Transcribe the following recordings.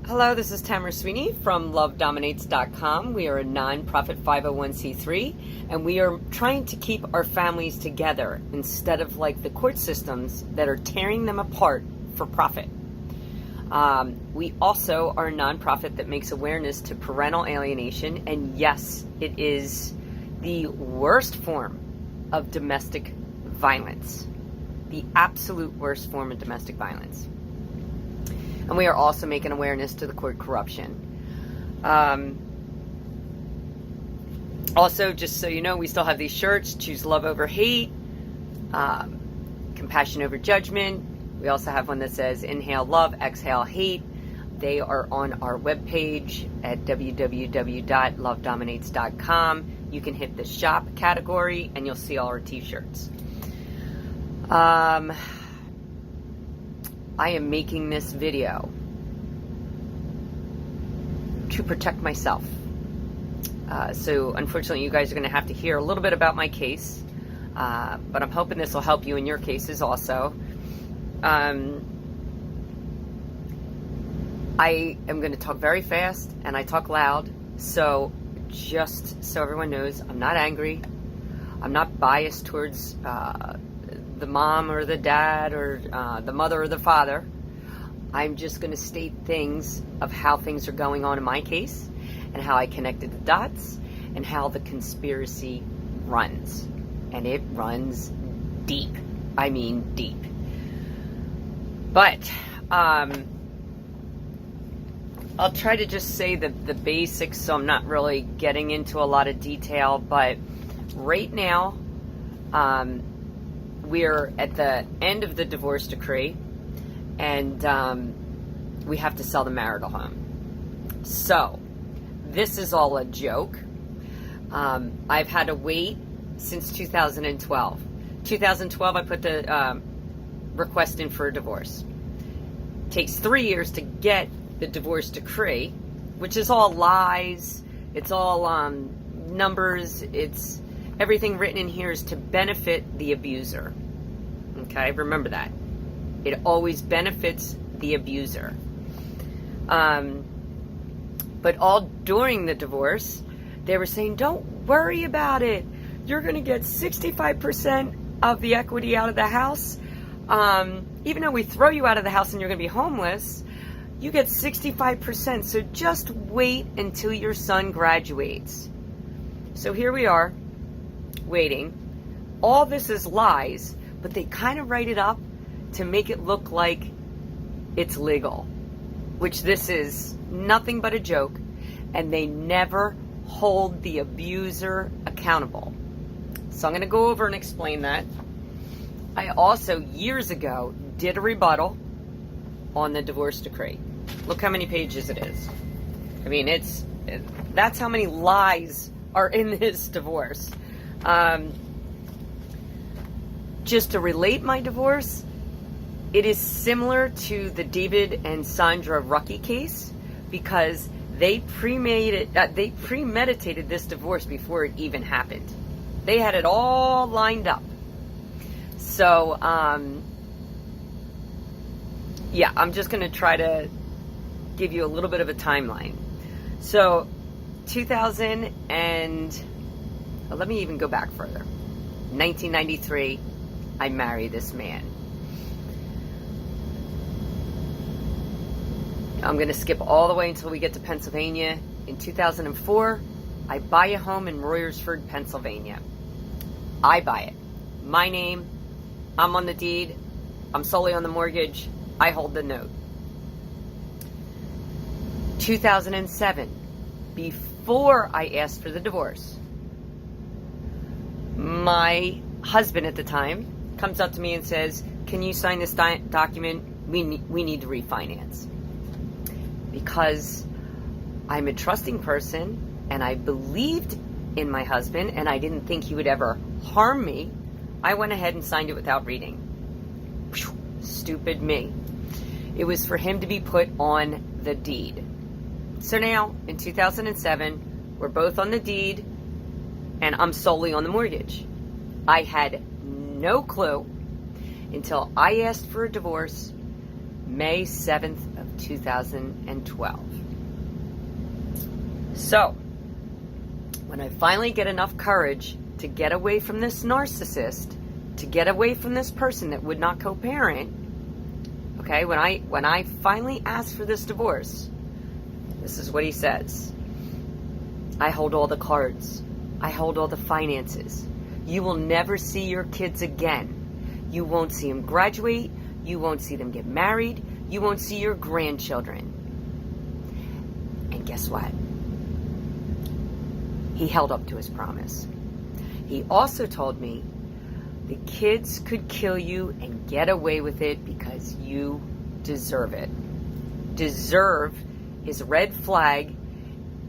Hello, this is Tamara Sweeney from lovedominates.com. We are a non-profit 501c3, and we are trying to keep our families together instead of like the court systems that are tearing them apart for profit. We also are a nonprofit that makes awareness to parental alienation, and yes, it is the worst form of domestic violence, the absolute worst form of domestic violence. And we are also making awareness to the court corruption. Also, just so you know, we still have these shirts: choose love over hate, compassion over judgment. We also have one that says inhale love, exhale hate. They are on our webpage at www.lovedominates.com. You can hit the shop category and you'll see all our t-shirts. I am making this video to protect myself. So unfortunately, you guys are going to have to hear a little bit about my case, but I'm hoping this will help you in your cases also. I am going to talk very fast and I talk loud, so just so everyone knows, I'm not angry. I'm not biased towards the mom or the dad or the mother or the father. I'm just going to state things of how things are going on in my case and how I connected the dots and how the conspiracy runs. And it runs deep. I mean deep. But I'll try to just say the basics, so I'm not really getting into a lot of detail. But right now, we're at the end of the divorce decree, and we have to sell the marital home. So this is all a joke. I've had to wait since 2012. 2012, I put the request in for a divorce. It takes 3 years to get the divorce decree, which is all lies. It's all numbers. It's everything written in here is to benefit the abuser. Okay, remember that. It always benefits the abuser. But all during the divorce, they were saying, don't worry about it. You're going to get 65% of the equity out of the house. Even though we throw you out of the house and you're going to be homeless, you get 65%. So just wait until your son graduates. So here we are, waiting. All this is lies, but they kind of write it up to make it look like it's legal, which this is nothing but a joke, and they never hold the abuser accountable. So I'm going to go over and explain that. I also, years ago, did a rebuttal on the divorce decree. Look how many pages it is. I mean, that's how many lies are in this divorce. Just to relate my divorce, it is similar to the David and Sandra Rucky case because they premeditated this divorce before it even happened. They had it all lined up. So, yeah, I'm just going to try to give you a little bit of a timeline. So, let me even go back further. 1993, I marry this man. I'm going to skip all the way until we get to Pennsylvania. In 2004, I buy a home in Royersford, Pennsylvania. I buy it. My name, I'm on the deed, I'm solely on the mortgage, I hold the note. 2007, before I asked for the divorce, my husband at the time comes up to me and says, can you sign this document? We need to refinance. Because I'm a trusting person and I believed in my husband and I didn't think he would ever harm me, I went ahead and signed it without reading. Stupid me. It was for him to be put on the deed. So now, in 2007, we're both on the deed and I'm solely on the mortgage. I had no clue until I asked for a divorce May 7th of 2012. So, when I finally get enough courage to get away from this narcissist, to get away from this person that would not co-parent, okay, when I finally ask for this divorce, this is what he says. I hold all the cards. I hold all the finances. You will never see your kids again. You won't see them graduate. You won't see them get married. You won't see your grandchildren. And guess what? He held up to his promise. He also told me the kids could kill you and get away with it because you deserve it. Deserve is a red flag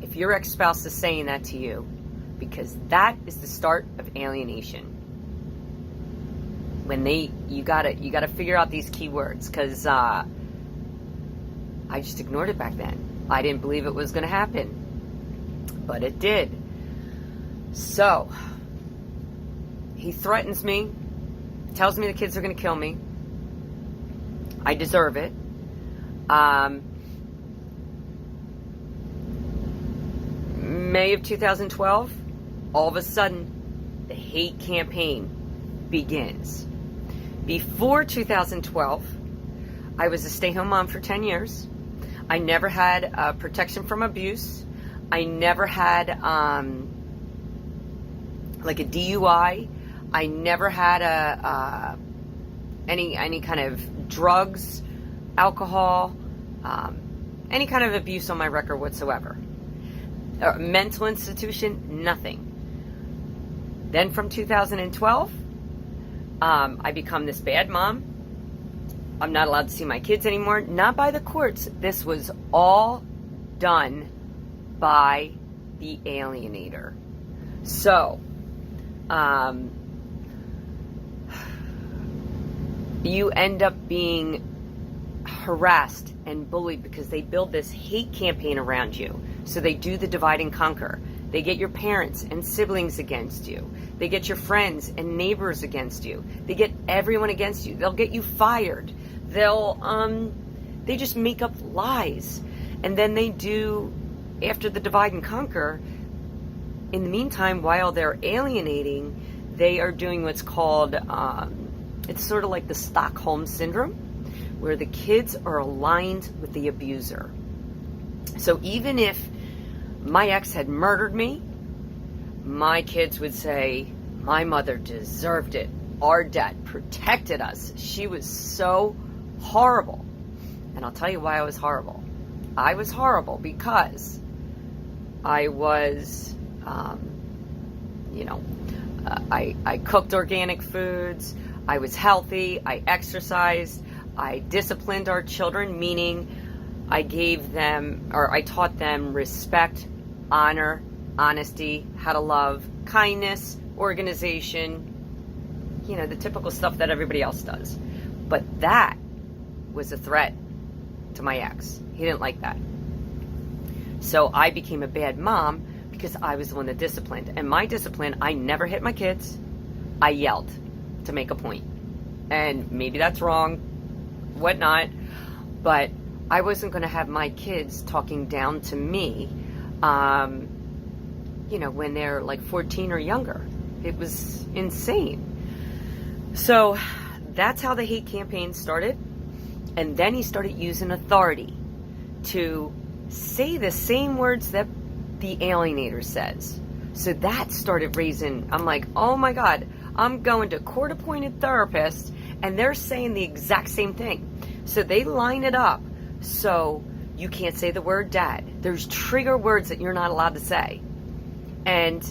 if your ex-spouse is saying that to you, because that is the start of alienation. When you gotta figure out these key words, because I just ignored it back then. I didn't believe it was going to happen, but it did. So he threatens me, tells me the kids are going to kill me. I deserve it. May of 2012, all of a sudden, the hate campaign begins. Before 2012, I was a stay-home mom for 10 years. I never had protection from abuse. I never had like a DUI. I never had any kind of drugs, alcohol, any kind of abuse on my record whatsoever. Mental institution, nothing. Then from 2012, I become this bad mom. I'm not allowed to see my kids anymore. Not by the courts. This was all done by the alienator. So, you end up being harassed and bullied because they build this hate campaign around you. So they do the divide and conquer. They get your parents and siblings against you. They get your friends and neighbors against you. They get everyone against you. They'll get you fired. They just make up lies. And then they do, after the divide and conquer, in the meantime, while they're alienating, they are doing what's called, it's sort of like the Stockholm Syndrome, where the kids are aligned with the abuser. So even if my ex had murdered me, my kids would say, my mother deserved it. Our dad protected us. She was so horrible. And I'll tell you why I was horrible. I was horrible because I was, I cooked organic foods. I was healthy. I exercised. I disciplined our children, meaning I taught them respect, honor, honesty, how to love, kindness, organization, the typical stuff that everybody else does. But that was a threat to my ex. He didn't like that. So I became a bad mom because I was the one that disciplined. And my discipline, I never hit my kids. I yelled to make a point. And maybe that's wrong, whatnot, but I wasn't going to have my kids talking down to me, when they're like 14 or younger. It was insane. So that's how the hate campaign started. And then he started using authority to say the same words that the alienator says. So that started raising, I'm like, oh my God, I'm going to court-appointed therapists, and they're saying the exact same thing. So they line it up so you can't say the word dad. There's trigger words that you're not allowed to say. And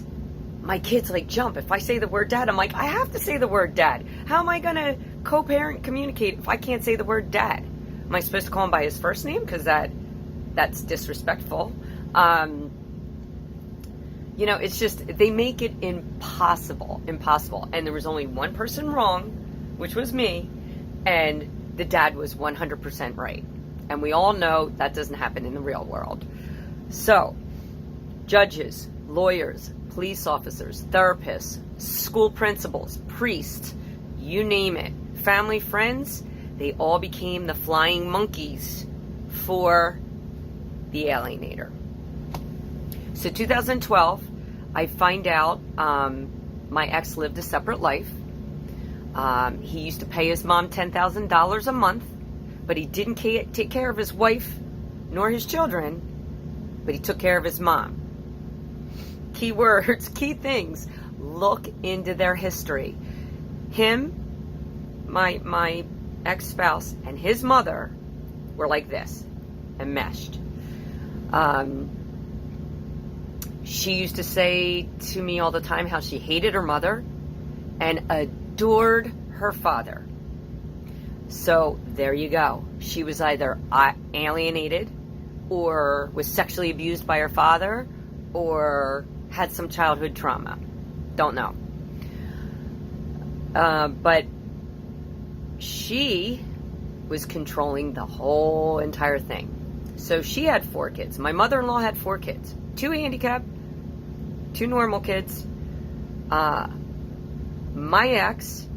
my kids jump. If I say the word dad, I'm like, I have to say the word dad. How am I going to co-parent communicate if I can't say the word dad? Am I supposed to call him by his first name? Because that's disrespectful. It's just, they make it impossible. And there was only one person wrong, which was me, and the dad was 100% right. And we all know that doesn't happen in the real world. So, judges, lawyers, police officers, therapists, school principals, priests, you name it, family, friends, they all became the flying monkeys for the alienator. So 2012, I find out my ex lived a separate life. He used to pay his mom $10,000 a month, but he didn't take care of his wife nor his children, but he took care of his mom. Key words, key things. Look into their history. Him, my ex-spouse, and his mother were like this, enmeshed. She used to say to me all the time how she hated her mother and adored her father. So there you go. She was either alienated or was sexually abused by her father or had some childhood trauma. Don't know. But she was controlling the whole entire thing. So she had 4 kids. My mother-in-law had 4 kids. 2 handicapped, 2 normal kids. My ex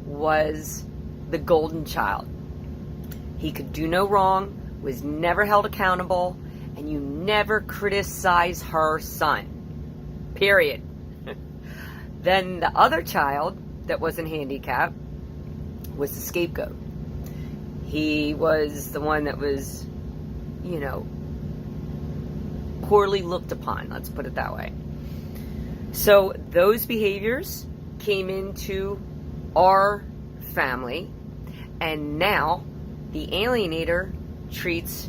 was the golden child. He could do no wrong, was never held accountable, and you never criticize her son. Period. Then the other child that wasn't handicapped was the scapegoat. He was the one that was, poorly looked upon, let's put it that way. So those behaviors came into our family, and now the alienator treats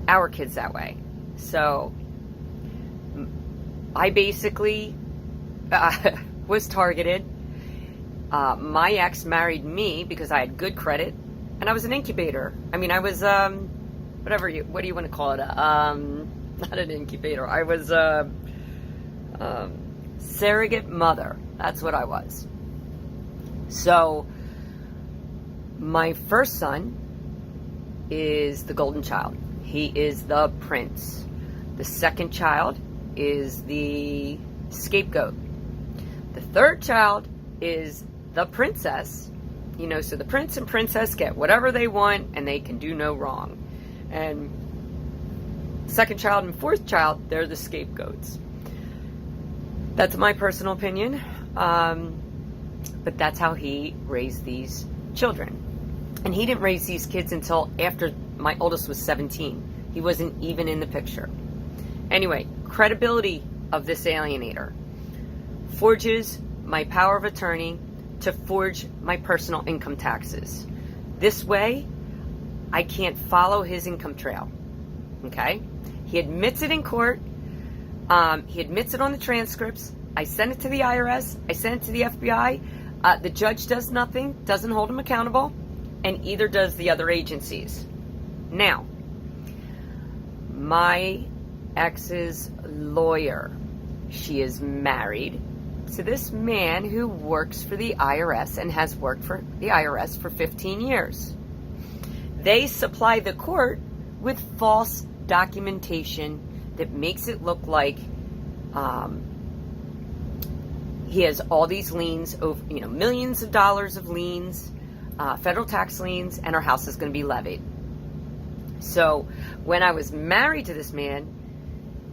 our kids that way. So I basically was targeted. My ex married me because I had good credit, and I was an incubator. I mean, I was what do you want to call it? Not an incubator. I was surrogate mother. That's what I was. So my first son is the golden child. He is the prince. The second child is the scapegoat. The third child is the princess. So the prince and princess get whatever they want and they can do no wrong. And second child and fourth child, they're the scapegoats. That's my personal opinion. But that's how he raised these children. And he didn't raise these kids until after my oldest was 17. He wasn't even in the picture. Anyway, credibility of this alienator. Forges my power of attorney to forge my personal income taxes. This way, I can't follow his income trail. Okay? He admits it in court. He admits it on the transcripts. I send it to the IRS. I send it to the FBI. The judge does nothing, doesn't hold him accountable, and either does the other agencies. Now, my ex's lawyer, she is married to this man who works for the IRS and has worked for the IRS for 15 years. They supply the court with false documentation that makes it look like he has all these liens, over, millions of dollars of liens, federal tax liens, and our house is going to be levied. So when I was married to this man,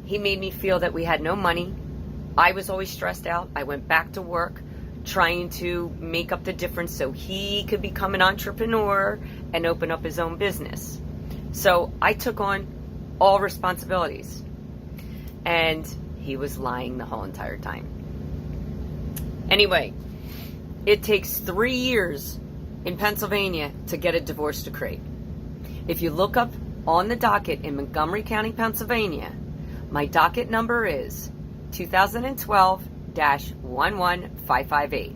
he made me feel that we had no money. I was always stressed out. I went back to work trying to make up the difference so he could become an entrepreneur and open up his own business. So I took on all responsibilities. And he was lying the whole entire time. Anyway, it takes 3 years in Pennsylvania to get a divorce decree. If you look up on the docket in Montgomery County, Pennsylvania, my docket number is 2012-11558.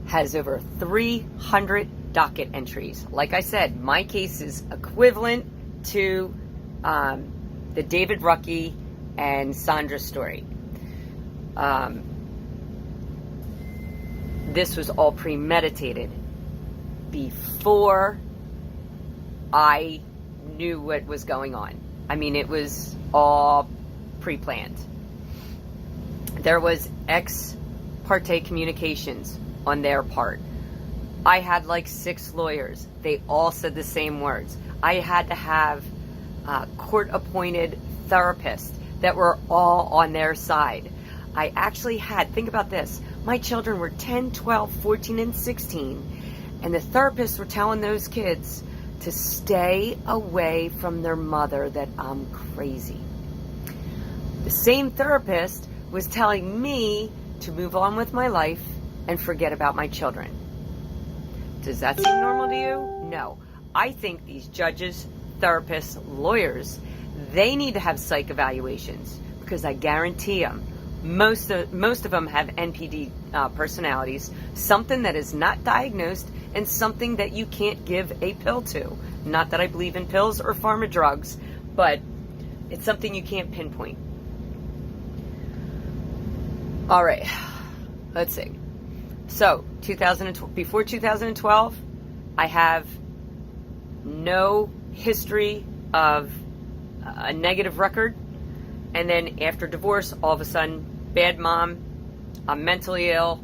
Has over 300 docket entries. Like I said, my case is equivalent to the David Rucky and Sandra story. This was all premeditated before I knew what was going on. I mean, it was all pre-planned. There was ex parte communications on their part. I had like 6 lawyers. They all said the same words. I had to have court-appointed therapists that were all on their side. I actually had, think about this, my children were 10, 12, 14, and 16, and the therapists were telling those kids to stay away from their mother, that I'm crazy. The same therapist was telling me to move on with my life and forget about my children. Does that seem normal to you? No. I think these judges, therapists, lawyers, they need to have psych evaluations, because I guarantee them, most of them have NPD personalities, something that is not diagnosed and something that you can't give a pill to. Not that I believe in pills or pharma drugs, but it's something you can't pinpoint. All right, let's see. So, before 2012, I have no history of a negative record. And then after divorce, all of a sudden, bad mom, I'm mentally ill.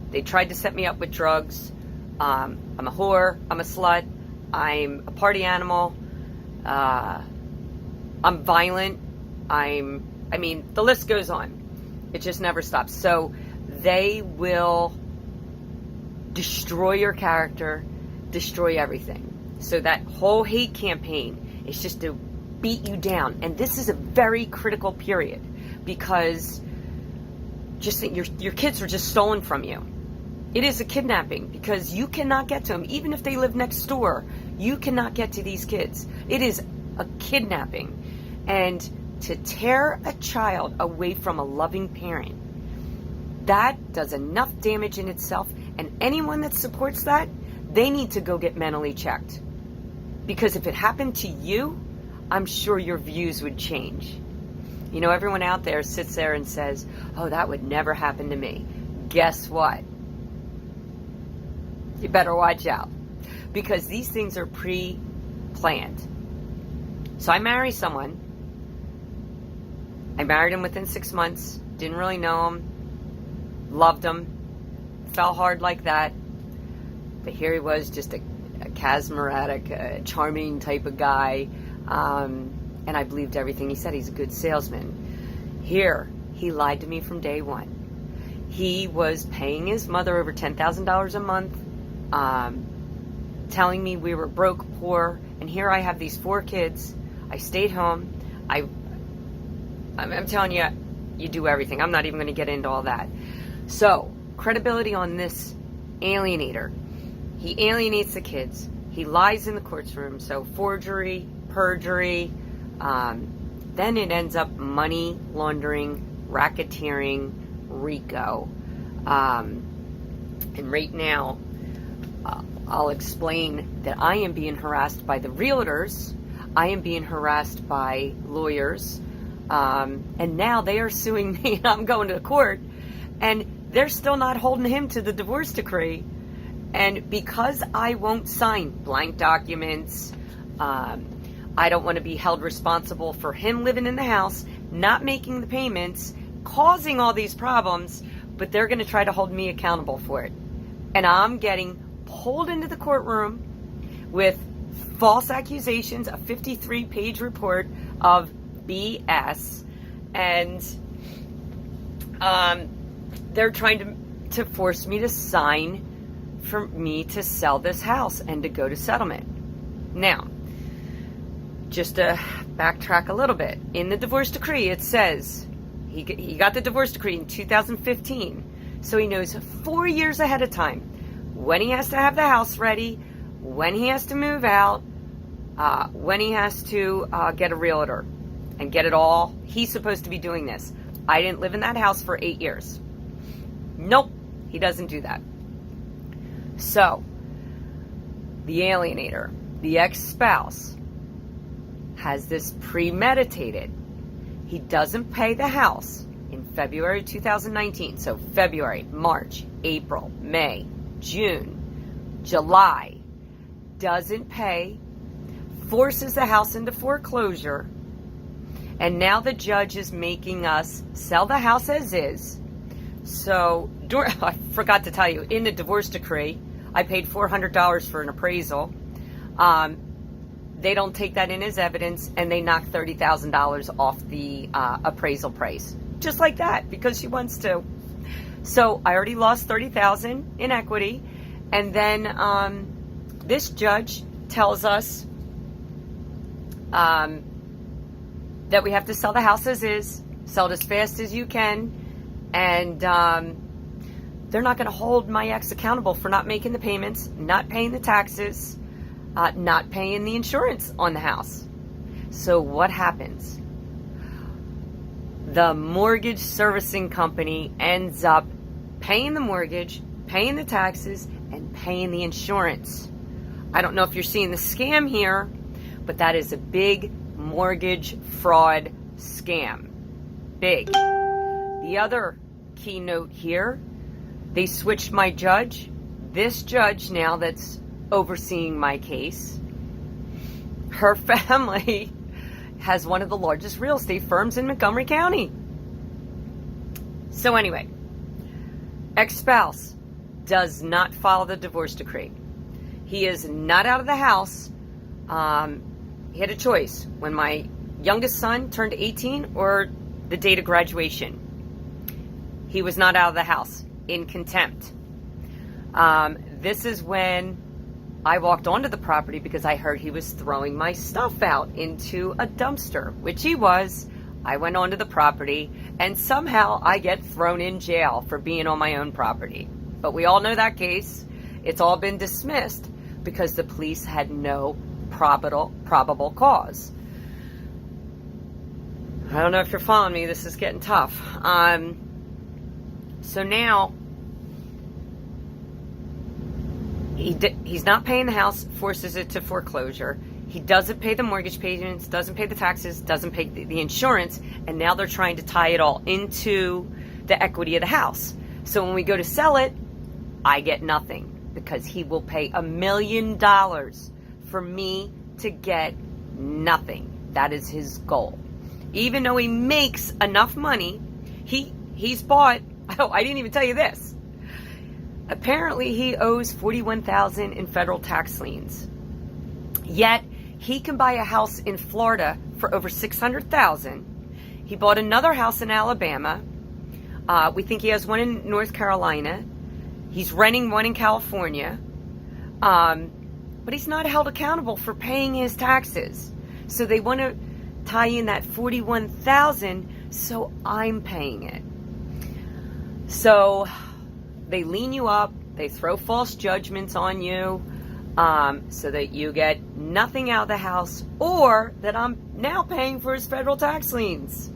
They tried to set me up with drugs. I'm a whore. I'm a slut. I'm a party animal. I'm violent. I mean, the list goes on. It just never stops. So they will destroy your character, destroy everything. So that whole hate campaign is just to beat you down. And this is a very critical period, because just think your kids were just stolen from you. It is a kidnapping, because you cannot get to them. Even if they live next door, you cannot get to these kids. It is a kidnapping. And to tear a child away from a loving parent, that does enough damage in itself. And anyone that supports that, they need to go get mentally checked. Because if it happened to you, I'm sure your views would change. You know, everyone out there sits there and says, oh, that would never happen to me. Guess what? You better watch out, because these things are pre-planned. So I marry someone. I married him within 6 months. Didn't really know him. Loved him. Fell hard like that. But here he was, just a charismatic, charming type of guy. And I believed everything he said. He's a good salesman. Here, he lied to me from day one. He was paying his mother over $10,000 a month, telling me we were broke, poor, and here I have these 4 kids. I stayed home. I'm telling you, you do everything. I'm not even going to get into all that. So, credibility on this alienator. He alienates the kids. He lies in the courtroom. So, forgery, perjury. Then it ends up money laundering, racketeering, RICO. And right now, I'll explain that I am being harassed by the realtors. I am being harassed by lawyers. And now they are suing me, and I'm going to court. And they're still not holding him to the divorce decree. And because I won't sign blank documents, I don't want to be held responsible for him living in the house, not making the payments, causing all these problems, but they're going to try to hold me accountable for it. And I'm getting pulled into the courtroom with false accusations, a 53-page report of BS, and they're trying to force me to sign for me to sell this house and to go to settlement. Now, just to backtrack a little bit, in the divorce decree it says he got the divorce decree in 2015, so he knows 4 years ahead of time when he has to have the house ready, when he has to move out, when he has to get a realtor and get it all. He's supposed to be doing this. I didn't live in that house for 8 years. Nope, he doesn't do that. So, the alienator, the ex-spouse, has this premeditated. He doesn't pay the house in February 2019. So February, March, April, May, June, July. Doesn't pay. Forces the house into foreclosure. And now the judge is making us sell the house as is. So, I forgot to tell you, in the divorce decree, I paid $400 for an appraisal. They don't take that in as evidence, and they knock $30,000 off the appraisal price. Just like that, because she wants to. So I already lost $30,000 in equity. And then this judge tells us that we have to sell the house as is, sell it as fast as you can, and they're not going to hold my ex accountable for not making the payments, not paying the taxes, not paying the insurance on the house. So what happens? The mortgage servicing company ends up paying the mortgage, paying the taxes, and paying the insurance. I don't know if you're seeing the scam here, but that is a big mortgage fraud scam. Big. The other keynote here, they switched my judge. This judge now that's overseeing my case, her family has one of the largest real estate firms in Montgomery County. So anyway, ex-spouse does not follow the divorce decree. He is not out of the house. He had a choice when my youngest son turned 18 or the date of graduation. He was not out of the house, in contempt. This is when I walked onto the property because I heard he was throwing my stuff out into a dumpster, which he was. I went onto the property, and somehow I get thrown in jail for being on my own property. But we all know that case. It's all been dismissed because the police had no probable cause. I don't know if you're following me. This is getting tough. So now he's not paying the house, forces it to foreclosure. He doesn't pay the mortgage payments, doesn't pay the taxes, doesn't pay the insurance, and now they're trying to tie it all into the equity of the house. So when we go to sell it, I get nothing because he will pay $1 million for me to get nothing. That is his goal. Even though he makes enough money, he's bought, oh, I didn't even tell you this. Apparently he owes $41,000 in federal tax liens. Yet he can buy a house in Florida for over $600,000. He bought another house in Alabama. We think he has one in North Carolina. He's renting one in California. But he's not held accountable for paying his taxes. So they want to tie in that $41,000, so I'm paying it. So they lean you up, they throw false judgments on you, so that you get nothing out of the house, or that I'm now paying for his federal tax liens.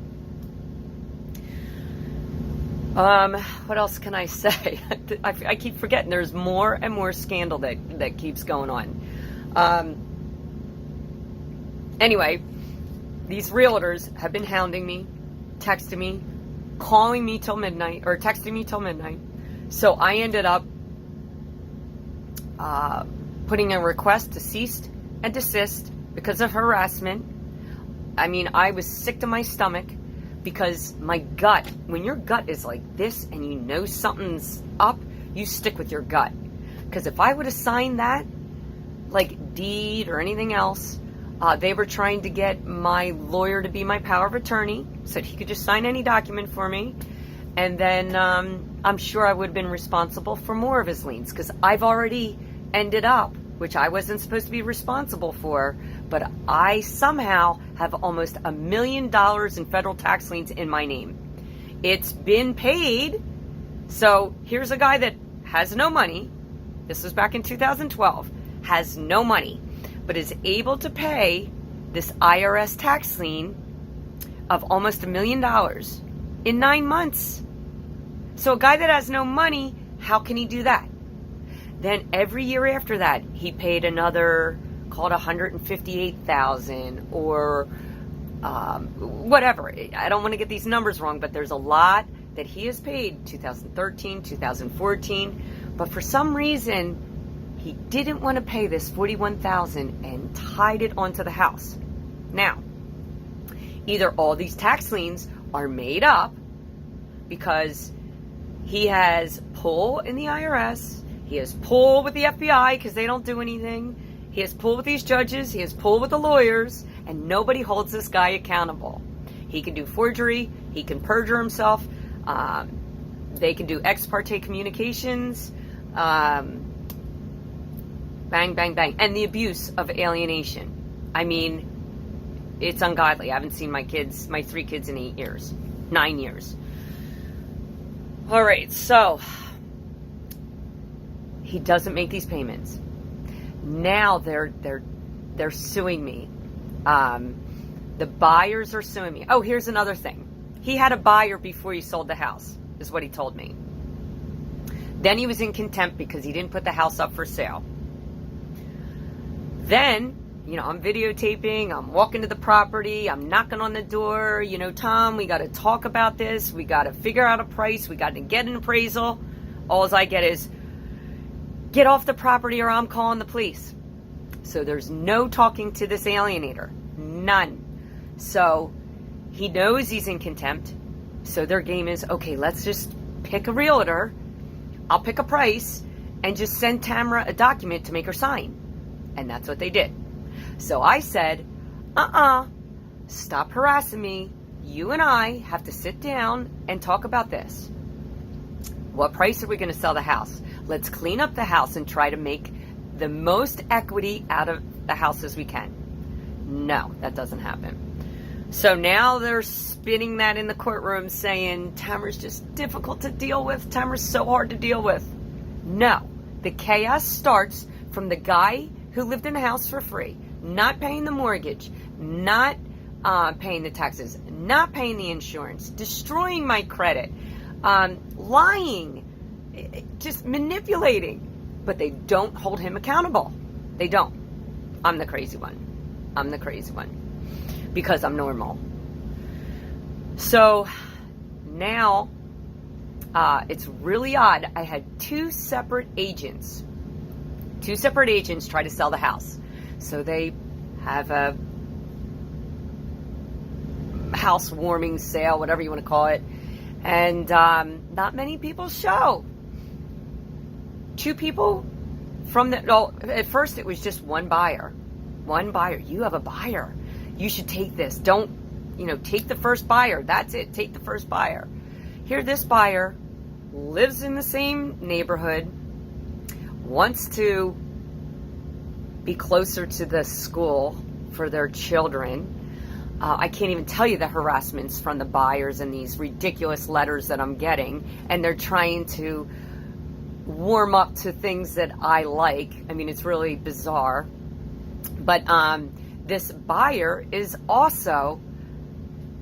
What else can I say? I keep forgetting there's more and more scandal that keeps going on. Anyway, these realtors have been hounding me, texting me, calling me till midnight, or texting me till midnight. So I ended up putting a request to cease and desist because of harassment. I mean, I was sick to my stomach because my gut, when your gut is like this and you know something's up, you stick with your gut. Because if I would have signed that, like deed or anything else, they were trying to get my lawyer to be my power of attorney, so he could just sign any document for me. And then I'm sure I would have been responsible for more of his liens, because I've already ended up, which I wasn't supposed to be responsible for, but I somehow have almost $1 million in federal tax liens in my name. It's been paid. So here's a guy that has no money. This was back in 2012. Has no money, but is able to pay this IRS tax lien of almost $1 million in 9 months. So a guy that has no money, how can he do that? Then every year after that, he paid another, called $158,000 or whatever. I don't want to get these numbers wrong, but there's a lot that he has paid, 2013, 2014. But for some reason, he didn't want to pay this $41,000 and tied it onto the house. Now, either all these tax liens are made up because he has pull in the IRS, He has pull with the FBI because they don't do anything. He has pull with these judges. He has pull with the lawyers. And nobody holds this guy accountable. He can do forgery. He can perjure himself. They can do ex parte communications. Bang, bang, bang. And the abuse of alienation. I mean, it's ungodly. I haven't seen my 3 kids in 9 years. All right, so he doesn't make these payments. Now they're suing me. The buyers are suing me. Oh, here's another thing. He had a buyer before he sold the house, is what he told me. Then he was in contempt because he didn't put the house up for sale. Then, I'm videotaping, I'm walking to the property, I'm knocking on the door, Tom, we got to talk about this, we got to figure out a price, we got to get an appraisal. All I get is, get off the property or I'm calling the police. So there's no talking to this alienator. None. So he knows he's in contempt. So their game is, okay, let's just pick a realtor, I'll pick a price, and just send Tamara a document to make her sign. And that's what they did. So I said, stop harassing me. You and I have to sit down and talk about this. What price are we going to sell the house? Let's clean up the house and try to make the most equity out of the house as we can. No, that doesn't happen. So now they're spinning that in the courtroom saying, Tamara's just difficult to deal with. Tamara's so hard to deal with. No, the chaos starts from the guy who lived in the house for free, not paying the mortgage, not paying the taxes, not paying the insurance, destroying my credit, lying, just manipulating. But they don't hold him accountable. They don't. I'm the crazy one. Because I'm normal. So now it's really odd. I had two separate agents try to sell the house. So they have a housewarming sale, whatever you want to call it. And not many people show. 2 people from at first it was just one buyer. You have a buyer. You should take this. Don't, take the first buyer. That's it. Take the first buyer. Here, this buyer lives in the same neighborhood, wants to be closer to the school for their children. I can't even tell you the harassments from the buyers and these ridiculous letters that I'm getting. And they're trying to warm up to things that I like. I mean, it's really bizarre. But this buyer is also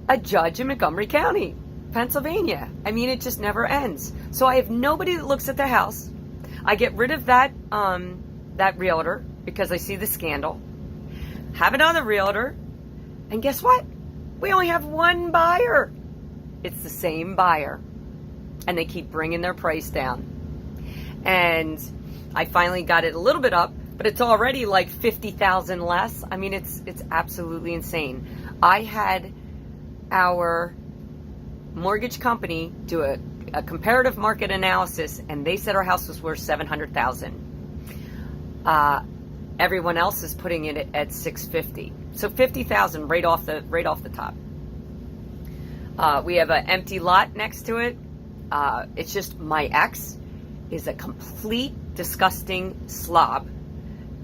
a judge in Montgomery County, Pennsylvania. I mean, it just never ends. So I have nobody that looks at the house. I get rid of that realtor because I see the scandal. Have another realtor. And guess what? We only have one buyer. It's the same buyer. And they keep bringing their price down. And I finally got it a little bit up, but it's already like $50,000 less. I mean, it's absolutely insane. I had our mortgage company do a comparative market analysis, and they said our house was worth $700,000. Everyone else is putting it at $650,000. So $50,000 right off the top. We have an empty lot next to it. It's just my ex is a complete disgusting slob.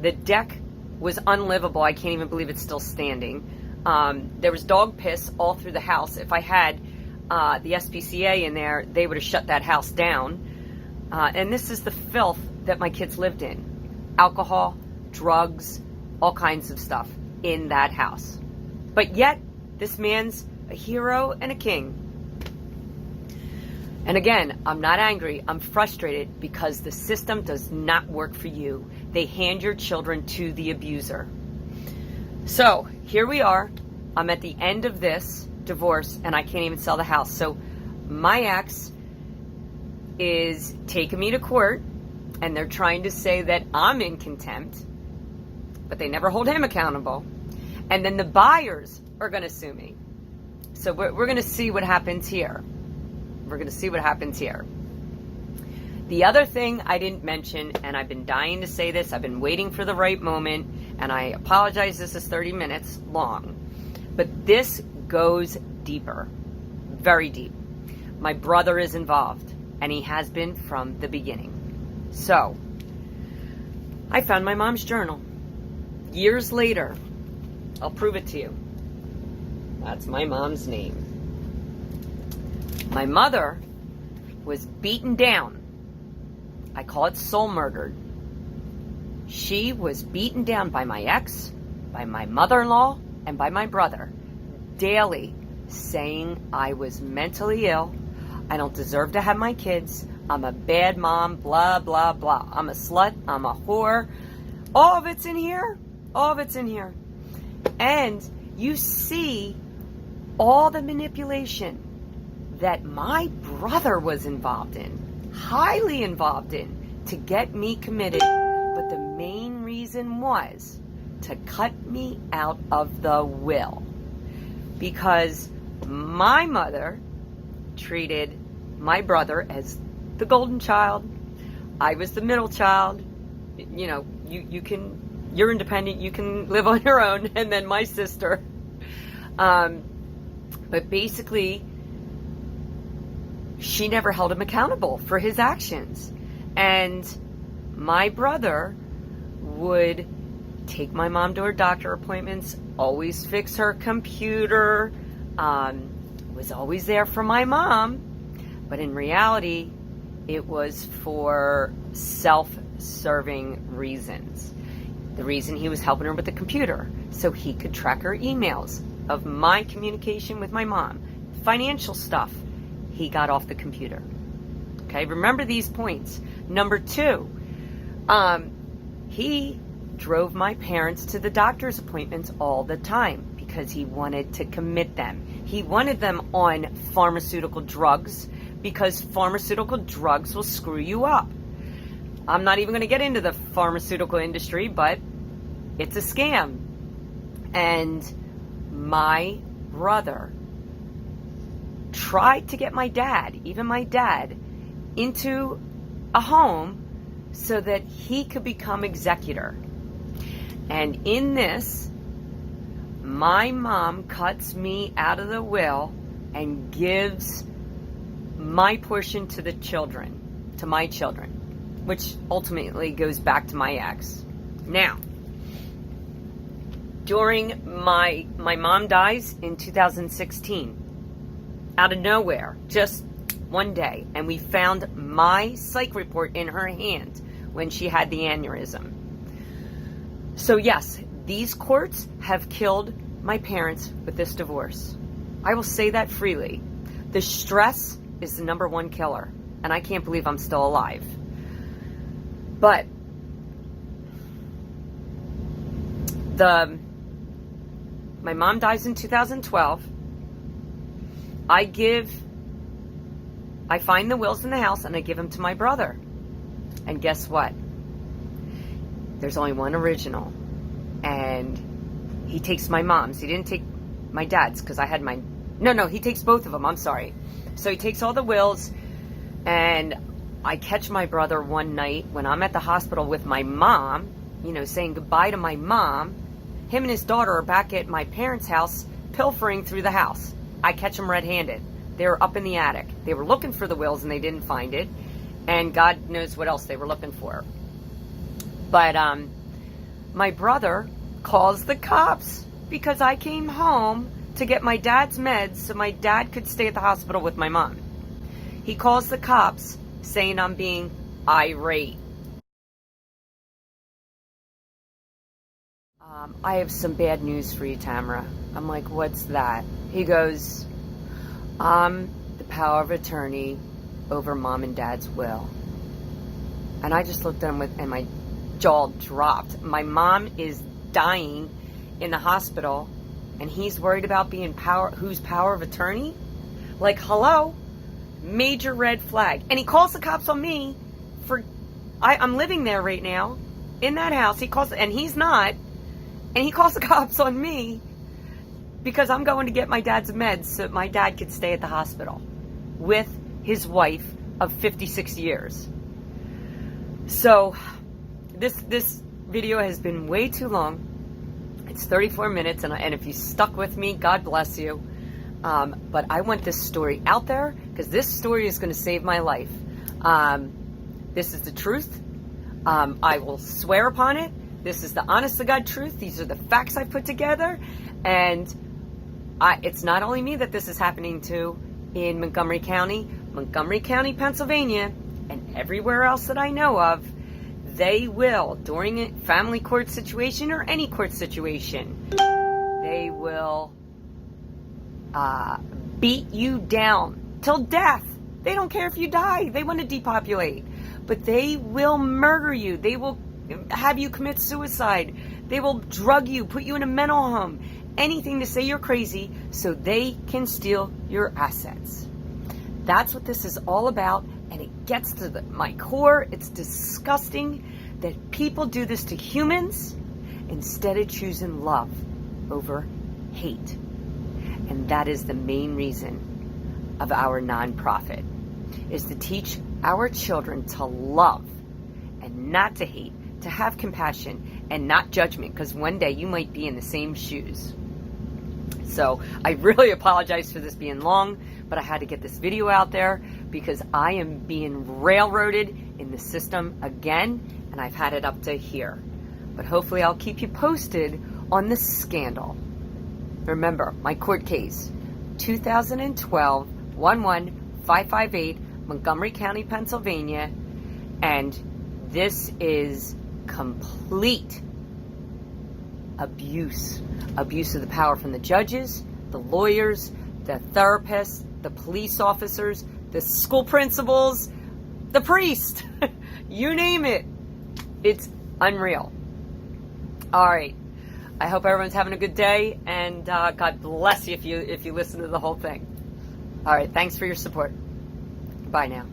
The deck was unlivable. I can't even believe it's still standing. There was dog piss all through the house. If I had the SPCA in there, they would have shut that house down. And this is the filth that my kids lived in. Alcohol, drugs, all kinds of stuff in that house. But yet, this man's a hero and a king. And again, I'm not angry. I'm frustrated because the system does not work for you. They hand your children to the abuser. So here we are. I'm at the end of this divorce and I can't even sell the house. So my ex is taking me to court and they're trying to say that I'm in contempt, but they never hold him accountable. And then the buyers are going to sue me. So we're going to see what happens here. The other thing I didn't mention, and I've been dying to say this, I've been waiting for the right moment, and I apologize, this is 30 minutes long, but this goes deeper, very deep. My brother is involved, and he has been from the beginning. So, I found my mom's journal. Years later, I'll prove it to you. That's my mom's name. My mother was beaten down. I call it soul murdered. She was beaten down by my ex, by my mother-in-law, and by my brother, daily, saying I was mentally ill, I don't deserve to have my kids, I'm a bad mom, blah, blah, blah. I'm a slut, I'm a whore. All of it's in here. All of it's in here. And you see all the manipulation that my brother was involved in, highly involved in, to get me committed. But the main reason was to cut me out of the will. Because my mother treated my brother as the golden child. I was the middle child. You know, you're independent, you can live on your own. And then my sister. But basically, she never held him accountable for his actions. And my brother would take my mom to her doctor appointments, always fix her computer, was always there for my mom. But in reality, it was for self-serving reasons. The reason he was helping her with the computer, so he could track her emails of my communication with my mom. Financial stuff, he got off the computer. Okay, remember these points. Number 2, he drove my parents to the doctor's appointments all the time because he wanted to commit them. He wanted them on pharmaceutical drugs because pharmaceutical drugs will screw you up. I'm not even going to get into the pharmaceutical industry, but it's a scam. And my brother tried to get my dad, even my dad, into a home so that he could become executor. And in this, my mom cuts me out of the will and gives my portion to the children, to my children, which ultimately goes back to my ex. Now, during my mom dies in 2016, out of nowhere, just one day, and we found my psych report in her hand when she had the aneurysm. So yes, these courts have killed my parents with this divorce. I will say that freely. The stress is the number one killer, and I can't believe I'm still alive. But my mom dies in 2012. I find the wills in the house and I give them to my brother. And guess what? There's only one original. And he takes my mom's. He didn't take my dad's because I had mine. No, he takes both of them. I'm sorry. So he takes all the wills, and I catch my brother one night when I'm at the hospital with my mom, saying goodbye to my mom. Him and his daughter are back at my parents' house pilfering through the house. I catch them red-handed. They were up in the attic. They were looking for the wills and they didn't find it. And God knows what else they were looking for. But my brother calls the cops because I came home to get my dad's meds so my dad could stay at the hospital with my mom. He calls the cops saying I'm being irate. I have some bad news for you, Tamara. I'm like, what's that? He goes, I'm the power of attorney over mom and dad's will. And I just looked at him and my jaw dropped. My mom is dying in the hospital and he's worried about being who's power of attorney? Like, hello? Major red flag. And he calls the cops on me for, I'm living there right now in that house. He calls, and he's not. And he calls the cops on me because I'm going to get my dad's meds so my dad could stay at the hospital with his wife of 56 years. So this video has been way too long. It's 34 minutes, and if you stuck with me, God bless you. But I want this story out there because this story is going to save my life. This is the truth. I will swear upon it. This is the honest to God truth. These are the facts I put together. And it's not only me that this is happening to in Montgomery County, Pennsylvania, and everywhere else that I know of. They will, during a family court situation or any court situation, they will beat you down till death. They don't care if you die. They want to depopulate. But they will murder you. They will have you commit suicide. They will drug you, put you in a mental home. Anything to say you're crazy so they can steal your assets. That's what this is all about. And it gets to my core. It's disgusting that people do this to humans instead of choosing love over hate. And that is the main reason of our nonprofit, is to teach our children to love and not to hate, to have compassion and not judgment, because one day you might be in the same shoes. So I really apologize for this being long, but I had to get this video out there because I am being railroaded in the system again, and I've had it up to here. But hopefully I'll keep you posted on the scandal. Remember, my court case, 2012 11558, Montgomery County, Pennsylvania, and this is complete abuse of the power from the judges, the lawyers, the therapists, the police officers, the school principals, the priest, you name it. It's unreal. All right. I hope everyone's having a good day, and God bless you if you listen to the whole thing. All right. Thanks for your support. Bye now.